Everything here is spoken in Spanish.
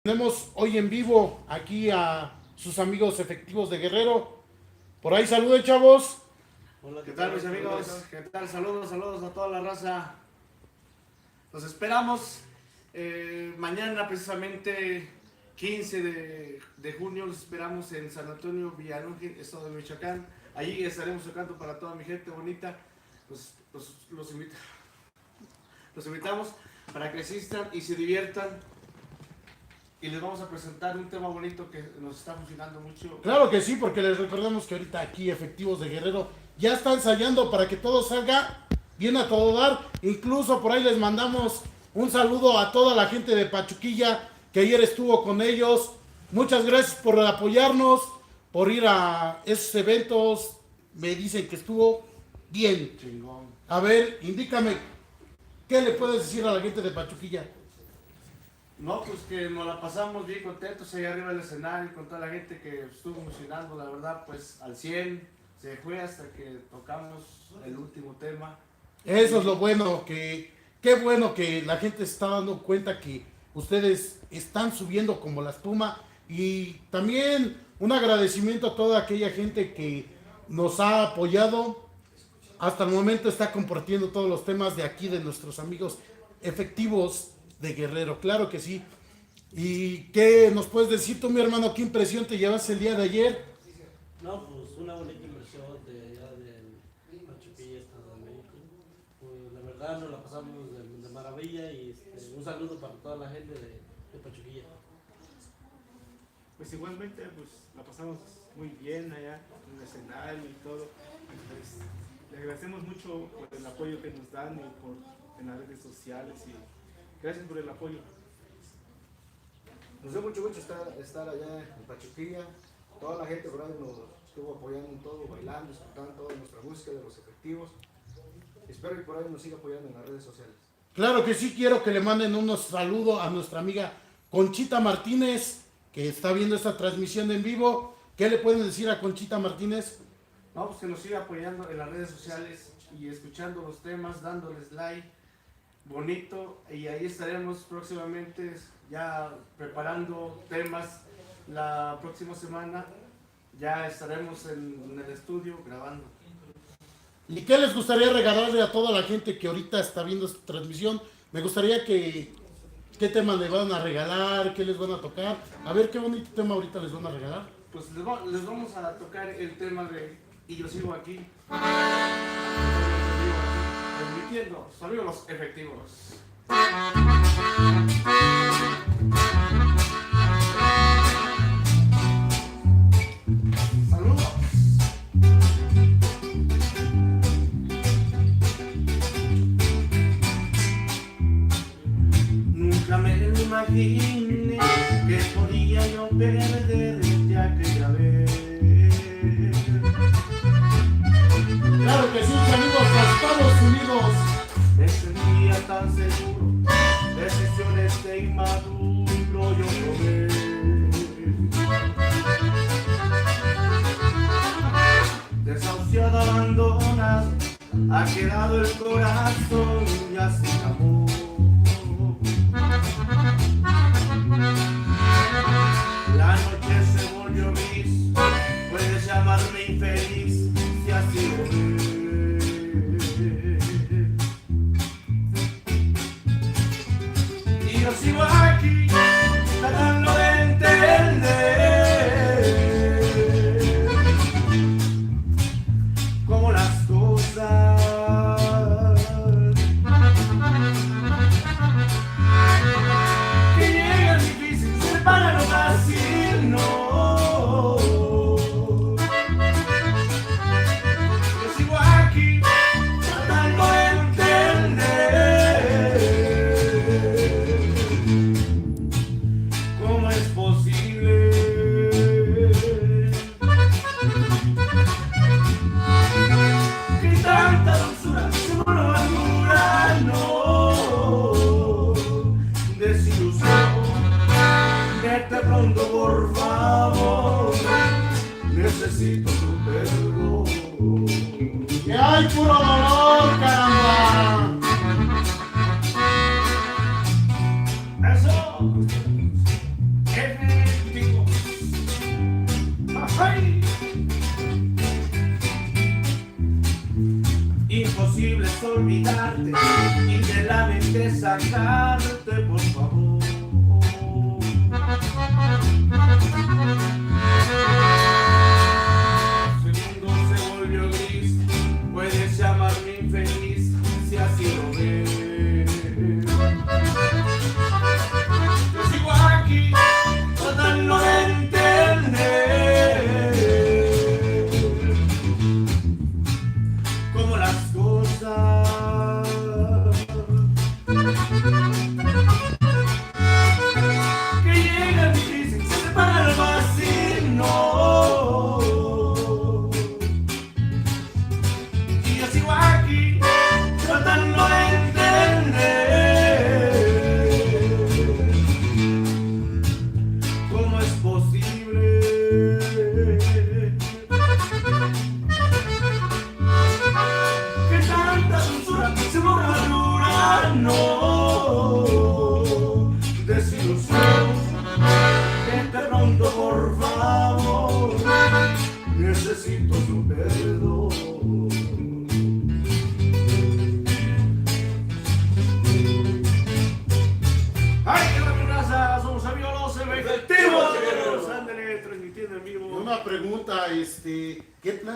Tenemos hoy en vivo aquí a sus amigos efectivos de Guerrero. Por ahí saluden, chavos. Hola, ¿qué tal mis amigos? ¿Qué tal? Saludos a toda la raza. Los esperamos mañana precisamente 15 de junio. Los esperamos en San Antonio, Villalongín, estado de Michoacán. Allí estaremos tocando para toda mi gente bonita. Los invitamos para que asistan y se diviertan. Y les vamos a presentar un tema bonito que nos está funcionando mucho. Claro que sí, porque les recordamos que ahorita aquí efectivos de Guerrero ya están ensayando para que todo salga bien a todo dar. Incluso por ahí les mandamos un saludo a toda la gente de Pachuquilla que ayer estuvo con ellos. Muchas gracias por apoyarnos, por ir a esos eventos. Me dicen que estuvo bien. Chingón. A ver, indícame, ¿qué le puedes decir a la gente de Pachuquilla? No, pues que nos la pasamos bien contentos allá arriba del escenario con toda la gente que estuvo emocionando, la verdad, pues al 100 se fue hasta que tocamos el último tema. Eso es lo bueno, qué bueno que la gente se está dando cuenta que ustedes están subiendo como la espuma. Y también un agradecimiento a toda aquella gente que nos ha apoyado. Hasta el momento está compartiendo todos los temas de aquí, de nuestros amigos efectivos de Guerrero, claro que sí. ¿Y qué nos puedes decir tú, mi hermano? ¿Qué impresión te llevaste el día de ayer? No, pues una bonita inversión de allá del Pachuquilla, Estado de México. Pues la verdad nos la pasamos de maravilla y un saludo para toda la gente de Pachuquilla. Pues igualmente pues la pasamos muy bien allá en el escenario y todo. Pues, le agradecemos mucho por el apoyo que nos dan y en las redes sociales y gracias por el apoyo. Nos dio mucho gusto estar allá en Pachuquilla. Toda la gente por ahí nos estuvo apoyando en todo, bailando, disfrutando toda nuestra música de los efectivos. Espero que por ahí nos siga apoyando en las redes sociales. Claro que sí, quiero que le manden unos saludos a nuestra amiga Conchita Martínez, que está viendo esta transmisión en vivo. ¿Qué le pueden decir a Conchita Martínez? No, pues que nos siga apoyando en las redes sociales y escuchando los temas, dándoles like, bonito, y ahí estaremos próximamente ya preparando temas. La próxima semana ya estaremos en el estudio grabando. ¿Y qué les gustaría regalarle a toda la gente que ahorita está viendo esta transmisión? Me gustaría que... ¿Qué tema les van a regalar? ¿Qué les van a tocar? A ver, qué bonito tema ahorita les van a regalar. Pues les vamos a tocar el tema de Y yo sigo aquí. Transmitiendo, sus amigos los efectivos. Saludos. Nunca me imaginé que podía yo perderte aquella vez. Claro que sí, mis amigos de Estados Unidos. Me sentía tan seguro, decisiones de inmaduro yo tomé. Desahuciada, abandonada, ha quedado el corazón ya sin amor. La noche se volvió gris, puedes llamarme infeliz si así lo ves. Y yo sigo aquí, tratando de entender cómo las cosas que llegan difícil se para lo fácil, no. Yo sigo aquí, tratando de entender cómo es posible que tanta dulzura se vuelva amargura, no. Desilusión, vete pronto por favor, necesito tu perdón. ¡Que hay puro dolor, caramba! Eso. sacarte, por favor. Si el mundo se volvió gris, puedes llamarme infeliz si así lo ves. Yo sigo aquí tratando de entender cómo las cosas que llegan difíciles se separan así, no. Y yo sigo aquí tratando de entender cómo es posible que tanta dulzura se vuelva dura, no. Desilusión, vente pronto por favor, necesito su perdón. ¡Ay, que la raza! Somos amigos los efectivos. Ándale, transmitiendo en vivo. Una pregunta, ¿qué plan